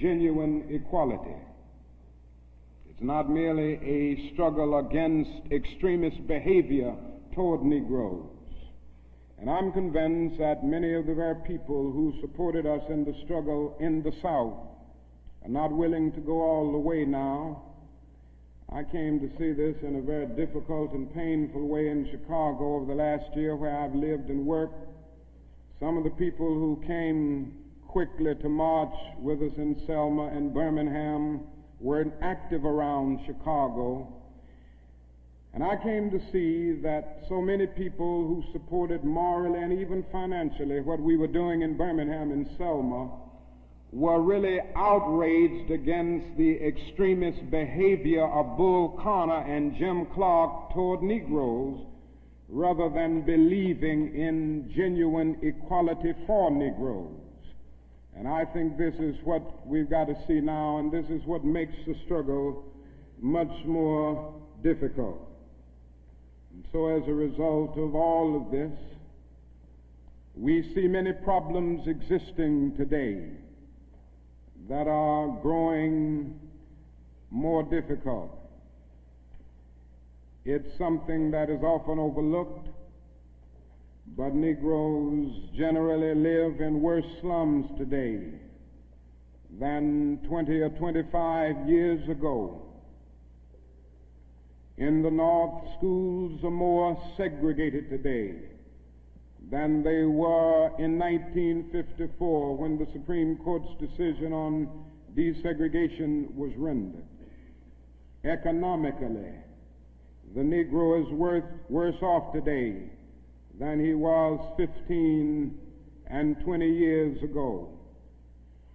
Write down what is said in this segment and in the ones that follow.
genuine equality. It's not merely a struggle against extremist behavior toward Negroes. And I'm convinced that many of the very people who supported us in the struggle in the South are not willing to go all the way now. I came to see this in a very difficult and painful way in Chicago over the last year, where I've lived and worked. Some of the people who came quickly to march with us in Selma and Birmingham were active around Chicago. And I came to see that so many people who supported morally and even financially what we were doing in Birmingham and Selma were really outraged against the extremist behavior of Bull Connor and Jim Clark toward Negroes, rather than believing in genuine equality for Negroes. And I think this is what we've got to see now, and this is what makes the struggle much more difficult. And so as a result of all of this, we see many problems existing today that are growing more difficult. It's something that is often overlooked, but Negroes generally live in worse slums today than 20 or 25 years ago. In the North, schools are more segregated today than they were in 1954, when the Supreme Court's decision on desegregation was rendered. Economically, the Negro is worse off today than he was 15 and 20 years ago.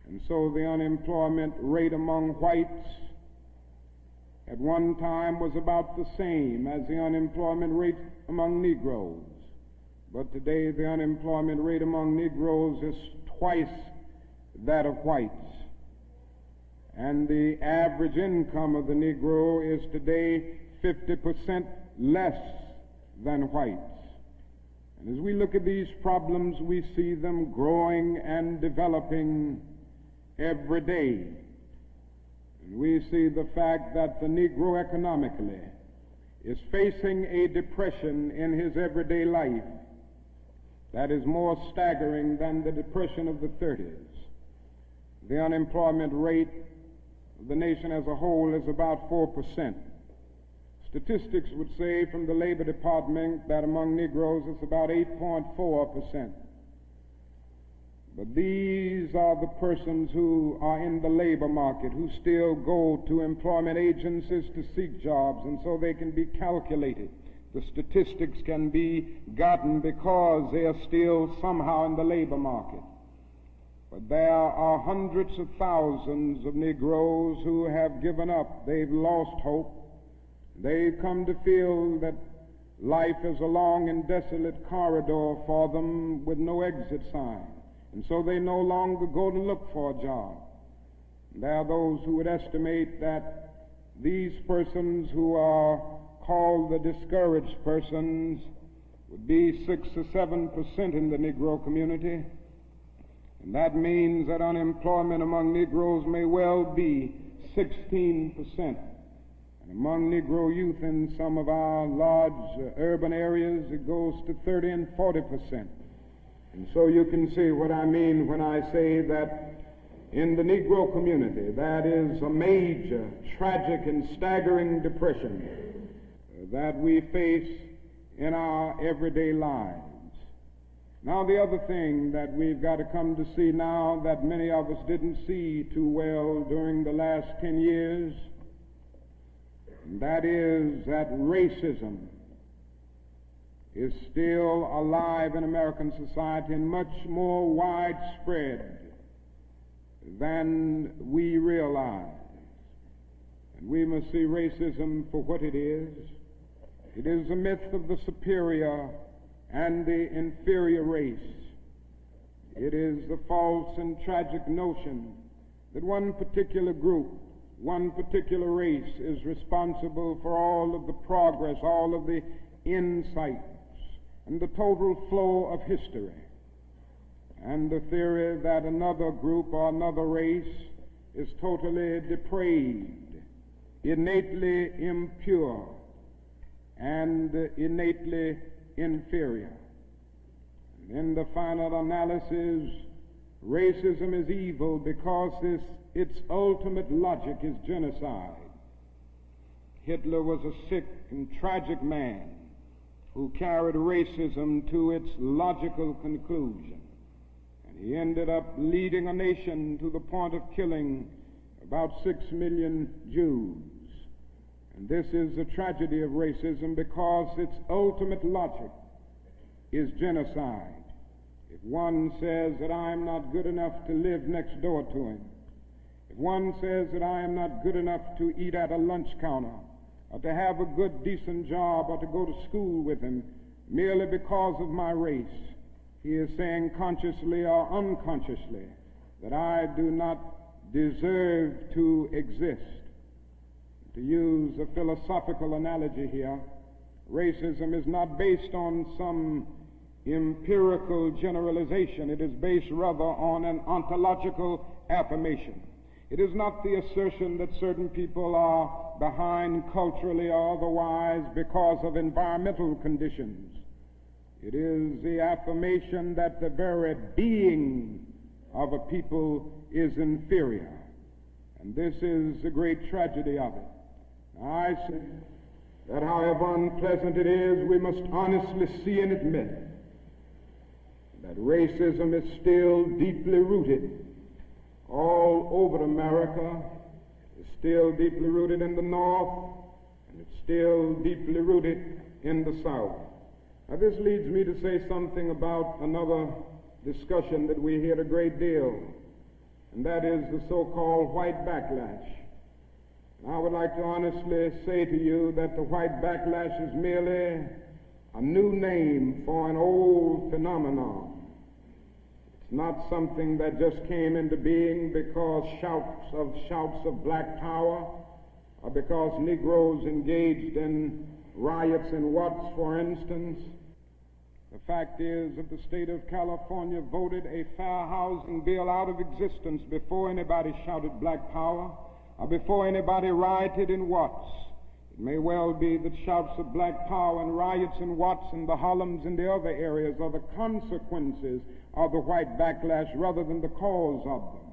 And so the unemployment rate among whites at one time was about the same as the unemployment rate among Negroes. But today the unemployment rate among Negroes is twice that of whites. And the average income of the Negro is today 50% less than whites. And as we look at these problems, we see them growing and developing every day. And we see the fact that the Negro economically is facing a depression in his everyday life that is more staggering than the depression of the 30s. The unemployment rate of the nation as a whole is about 4%. Statistics would say from the Labor Department that among Negroes it's about 8.4%. But these are the persons who are in the labor market, who still go to employment agencies to seek jobs, and so they can be calculated. The statistics can be gotten because they are still somehow in the labor market. But there are hundreds of thousands of Negroes who have given up. They've lost hope. They've come to feel that life is a long and desolate corridor for them with no exit sign. And so they no longer go to look for a job. There are those who would estimate that these persons who are called the discouraged persons would be 6 or 7% in the Negro community. And that means that unemployment among Negroes may well be 16%. And among Negro youth in some of our large urban areas, it goes to 30 and 40%. And so you can see what I mean when I say that in the Negro community, that is a major, tragic, and staggering depression that we face in our everyday lives. Now, the other thing that we've got to come to see now that many of us didn't see too well during the last 10 years, and that is that racism is still alive in American society and much more widespread than we realize. And we must see racism for what it is. It is a myth of the superior and the inferior race. It is the false and tragic notion that one particular group, one particular race is responsible for all of the progress, all of the insights, and the total flow of history. And the theory that another group or another race is totally depraved, innately impure, and innately inferior. And in the final analysis, racism is evil because its ultimate logic is genocide. Hitler was a sick and tragic man who carried racism to its logical conclusion. And he ended up leading a nation to the point of killing about 6 million Jews. And this is the tragedy of racism because its ultimate logic is genocide. If one says that I am not good enough to live next door to him, if one says that I am not good enough to eat at a lunch counter, or to have a good, decent job, or to go to school with him, merely because of my race, he is saying consciously or unconsciously that I do not deserve to exist. To use a philosophical analogy here, racism is not based on some empirical generalization. It is based rather on an ontological affirmation. It is not the assertion that certain people are behind culturally or otherwise because of environmental conditions. It is the affirmation that the very being of a people is inferior. And this is the great tragedy of it. I say that however unpleasant it is, we must honestly see and admit that racism is still deeply rooted all over America. It's still deeply rooted in the North, and it's still deeply rooted in the South. Now this leads me to say something about another discussion that we hear a great deal, and that is the so-called white backlash. I would like to honestly say to you that the white backlash is merely a new name for an old phenomenon. It's not something that just came into being because shouts of black power, or because Negroes engaged in riots in Watts, for instance. The fact is that the state of California voted a fair housing bill out of existence before anybody shouted black power, or before anybody rioted in Watts. It may well be that shouts of black power and riots in Watts and the Harlems and the other areas are the consequences of the white backlash rather than the cause of them.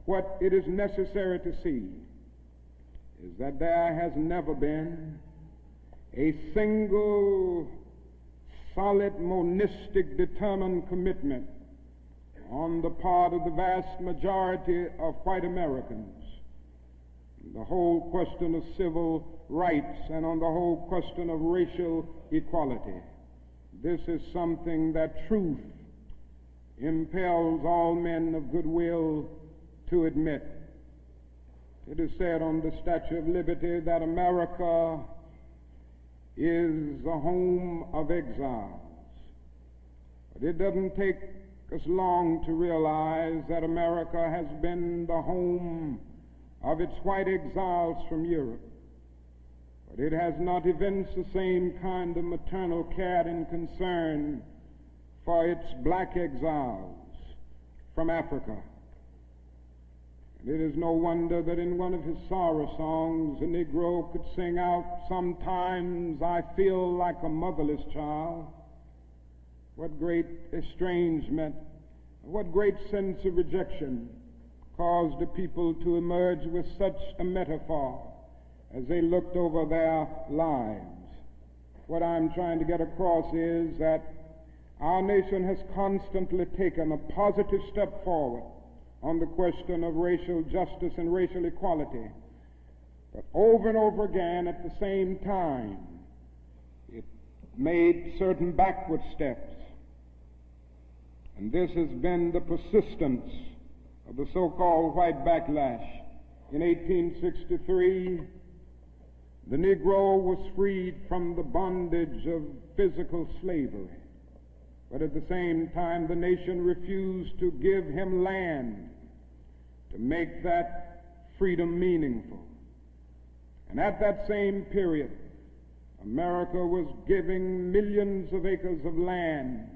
What it is necessary to see is that there has never been a single solid, monistic, determined commitment on the part of the vast majority of white Americans, the whole question of civil rights and on the whole question of racial equality. This is something that truth impels all men of goodwill to admit. It is said on the Statue of Liberty that America is the home of exiles. But it doesn't take us long to realize that America has been the home of its white exiles from Europe. But it has not evinced the same kind of maternal care and concern for its black exiles from Africa. And it is no wonder that in one of his sorrow songs, the Negro could sing out, "Sometimes I feel like a motherless child." What great estrangement, what great sense of rejection caused the people to emerge with such a metaphor as they looked over their lives. What I'm trying to get across is that our nation has constantly taken a positive step forward on the question of racial justice and racial equality. But over and over again at the same time, it made certain backward steps. And this has been the persistence of the so-called white backlash. In 1863, the Negro was freed from the bondage of physical slavery. But at the same time, the nation refused to give him land to make that freedom meaningful. And at that same period, America was giving millions of acres of land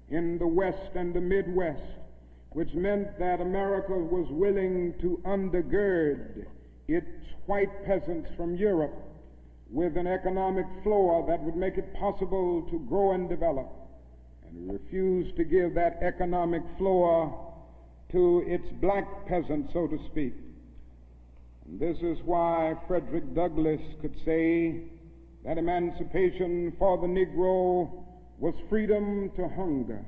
in the West and the Midwest which meant that America was willing to undergird its white peasants from Europe with an economic floor that would make it possible to grow and develop, and refused to give that economic floor to its black peasants, so to speak. And this is why Frederick Douglass could say that emancipation for the Negro was freedom to hunger,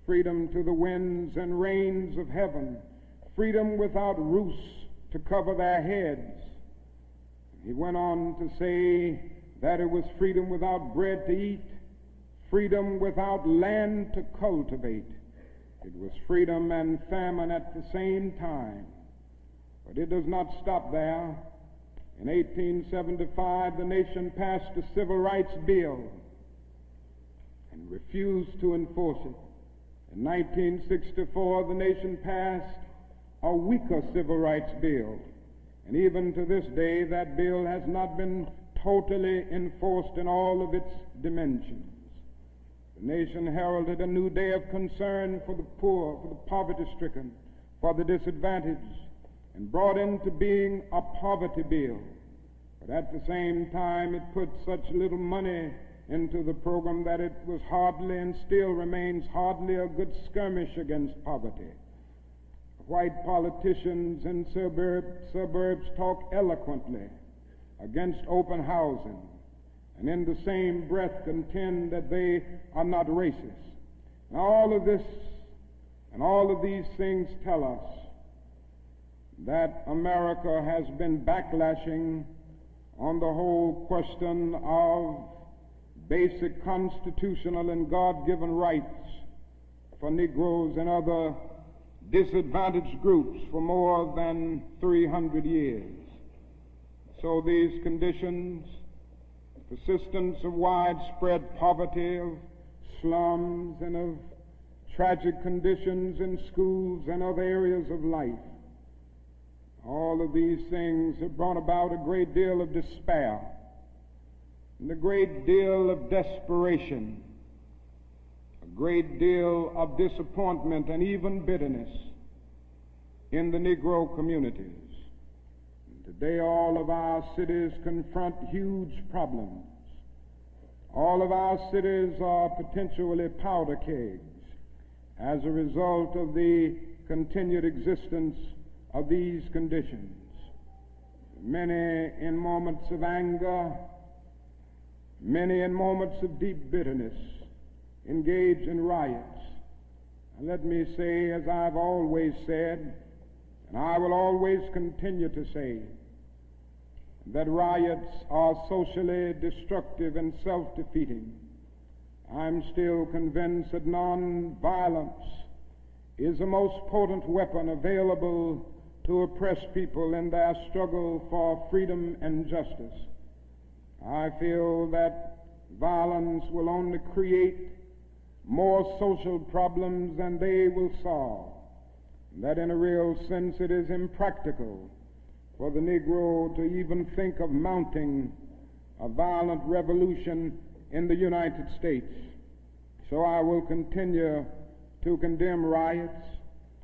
freedom to the winds and rains of heaven, freedom without roofs to cover their heads. He went on to say that it was freedom without bread to eat, freedom without land to cultivate. It was freedom and famine at the same time. But it does not stop there. In 1875, the nation passed a civil rights bill and refused to enforce it. In 1964, the nation passed a weaker civil rights bill. And even to this day, that bill has not been totally enforced in all of its dimensions. The nation heralded a new day of concern for the poor, for the poverty-stricken, for the disadvantaged, and brought into being a poverty bill. But at the same time, it put such little money into the program that it was hardly and still remains hardly a good skirmish against poverty. White politicians in suburbs talk eloquently against open housing, and in the same breath contend that they are not racist. Now, all of this and all of these things tell us that America has been backlashing on the whole question of basic constitutional and God-given rights for Negroes and other disadvantaged groups for more than 300 years. So these conditions, persistence of widespread poverty, of slums, and of tragic conditions in schools and other areas of life, all of these things have brought about a great deal of despair and a great deal of desperation, a great deal of disappointment and even bitterness in the Negro communities. And today all of our cities confront huge problems. All of our cities are potentially powder kegs as a result of the continued existence of these conditions. Many in moments of anger, many in moments of deep bitterness, engage in riots. And let me say, as I've always said, and I will always continue to say, that riots are socially destructive and self-defeating. I'm still convinced that nonviolence is the most potent weapon available to oppress people in their struggle for freedom and justice. I feel that violence will only create more social problems than they will solve, and that in a real sense it is impractical for the Negro to even think of mounting a violent revolution in the United States. So I will continue to condemn riots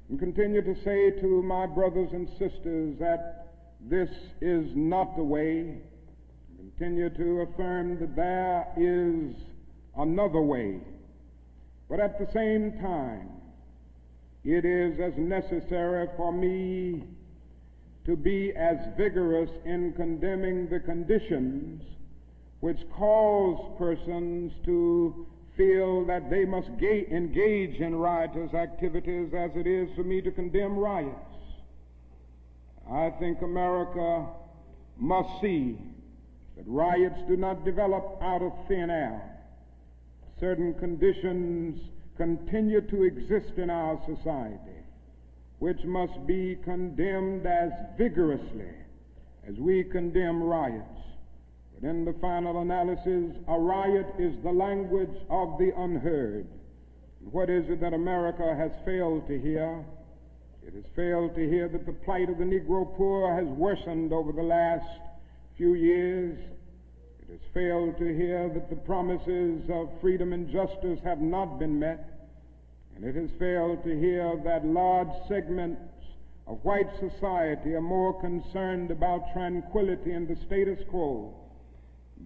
and continue to say to my brothers and sisters that this is not the way. Continue to affirm that there is another way. But at the same time, it is as necessary for me to be as vigorous in condemning the conditions which cause persons to feel that they must engage in riotous activities as it is for me to condemn riots. I think America must see that riots do not develop out of thin air. Certain conditions continue to exist in our society, which must be condemned as vigorously as we condemn riots. But in the final analysis, a riot is the language of the unheard. And what is it that America has failed to hear? It has failed to hear that the plight of the Negro poor has worsened over the last few years. It has failed to hear that the promises of freedom and justice have not been met. And it has failed to hear that large segments of white society are more concerned about tranquility and the status quo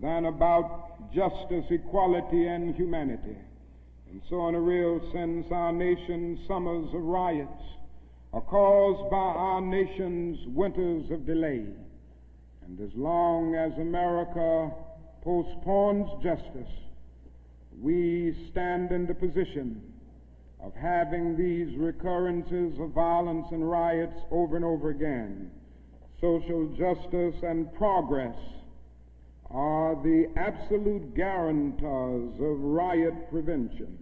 than about justice, equality, and humanity. And so in a real sense, our nation's summers of riots are caused by our nation's winters of delay. And as long as America postpones justice, we stand in the position of having these recurrences of violence and riots over and over again. Social justice and progress are the absolute guarantors of riot prevention.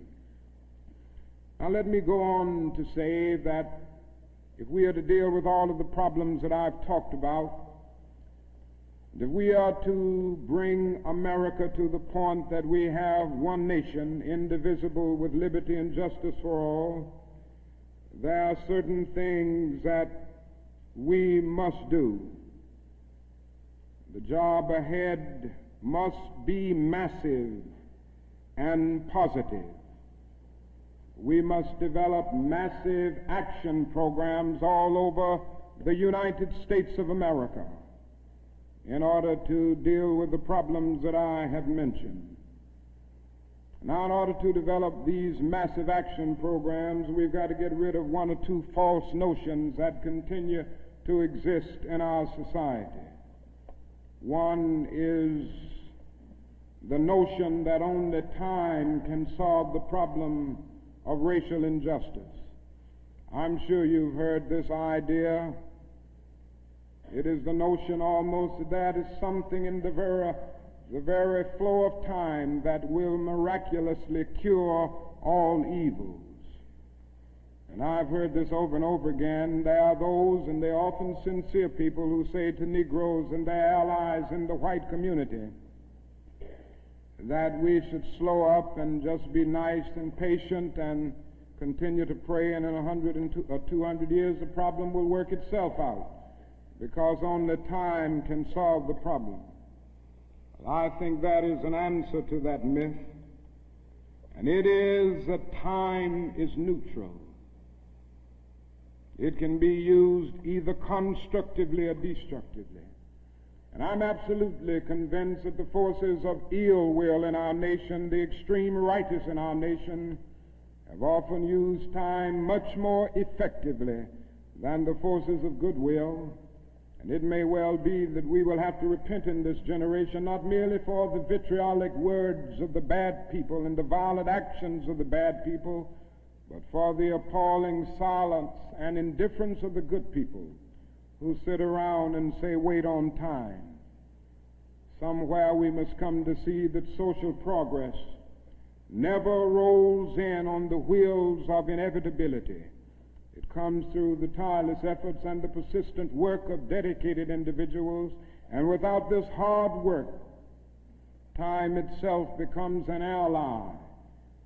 Now let me go on to say that if we are to deal with all of the problems that I've talked about, if we are to bring America to the point that we have one nation, indivisible, with liberty and justice for all, there are certain things that we must do. The job ahead must be massive and positive. We must develop massive action programs all over the United States of America in order to deal with the problems that I have mentioned. Now, in order to develop these massive action programs, we've got to get rid of one or two false notions that continue to exist in our society. One is the notion that only time can solve the problem of racial injustice. I'm sure you've heard this idea. It is the notion almost that is something in the very flow of time that will miraculously cure all evils. And I've heard this over and over again. There are those, and they're often sincere people, who say to Negroes and their allies in the white community that we should slow up and just be nice and patient and continue to pray, and in 100 or 200 years the problem will work itself out, because only time can solve the problem. I think that is an answer to that myth, and it is that time is neutral. It can be used either constructively or destructively. And I'm absolutely convinced that the forces of ill will in our nation, the extreme righteous in our nation, have often used time much more effectively than the forces of goodwill. And it may well be that we will have to repent in this generation, not merely for the vitriolic words of the bad people and the violent actions of the bad people, but for the appalling silence and indifference of the good people who sit around and say, wait on time. Somewhere we must come to see that social progress never rolls in on the wheels of inevitability. It comes through the tireless efforts and the persistent work of dedicated individuals, and without this hard work, time itself becomes an ally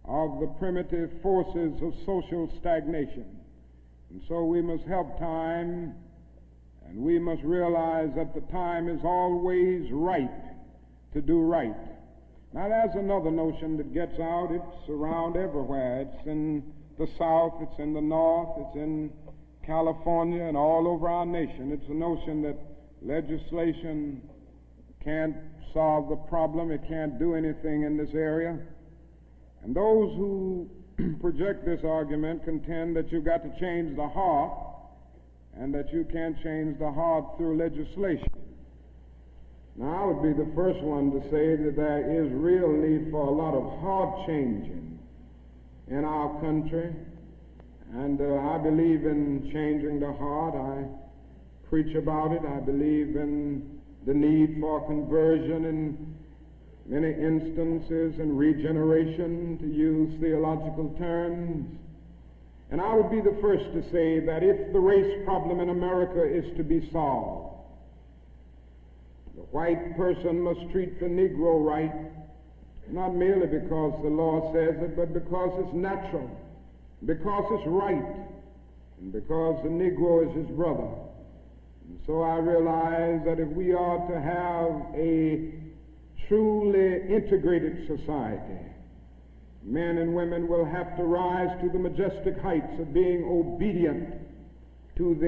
of the primitive forces of social stagnation. And so we must help time, and we must realize that the time is always right to do right. Now there's another notion that gets out. It's around everywhere. It's in the South, it's in the North, it's in California, and all over our nation. It's a notion that legislation can't solve the problem. It can't do anything in this area. And those who project this argument contend that you've got to change the heart, and that you can't change the heart through legislation. Now, I would be the first one to say that there is real need for a lot of heart changing in our country, and I believe in changing the heart. I preach about it. I believe in the need for conversion in many instances, and regeneration, to use theological terms. And I would be the first to say that if the race problem in America is to be solved, the white person must treat the Negro right, not merely because the law says it, but because it's natural, because it's right, and because the Negro is his brother. And so I realize that if we are to have a truly integrated society, Men and women will have to rise to the majestic heights of being obedient to the